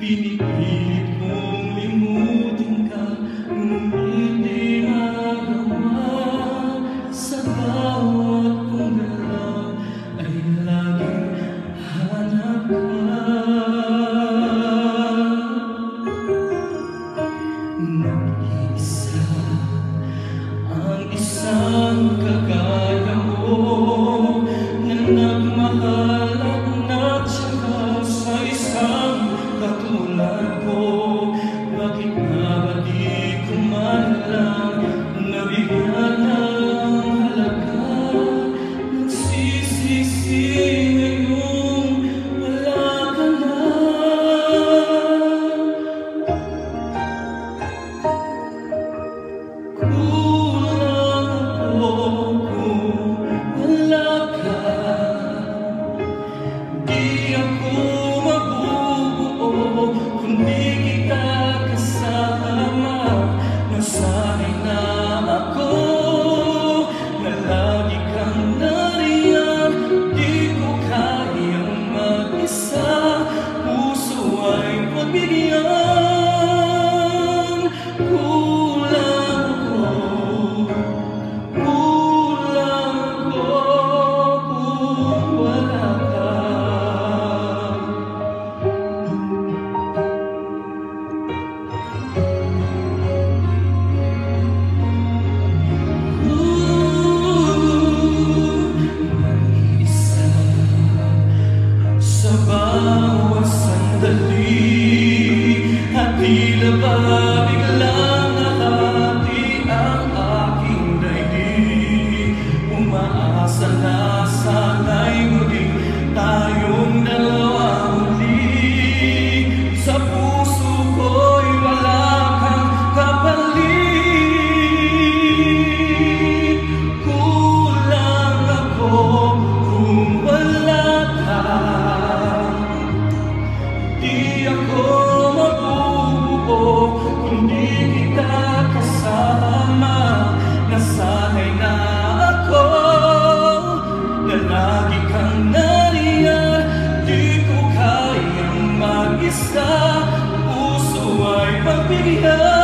Pinipilit kong limutin ka, ngunit di magawa. Sa bawat kong galaw ay laging hanap ka. Nag-iisa ang isang kagaya mo, na nagmahal at nagsaka sa isang katulad ko. Bakit nga ba di ko man lang nabigyan ng halaga? Nagsisisi ngayong wala ka na. Kulang ako kung wala ka. Di ako kundi kita kasama. Nasanay na ako na lagi kang nariyan. Di ko kayang mag-isa, puso ay pagbigyan. Kulang ako kung wala ka. Sa bawat sandali at tila ba biglang nahati ang aking daigdig. Umaasa na sana'y muling tayong dalawa muli. Sa puso ko'y wala kang kapalit. Kulang ako kung wala ka. Di ako mabubuo kundi kita kasama. Nasanay na ako na lagi kang nariyan. Di ko kayang mag-isa, puso ay pagbigyan.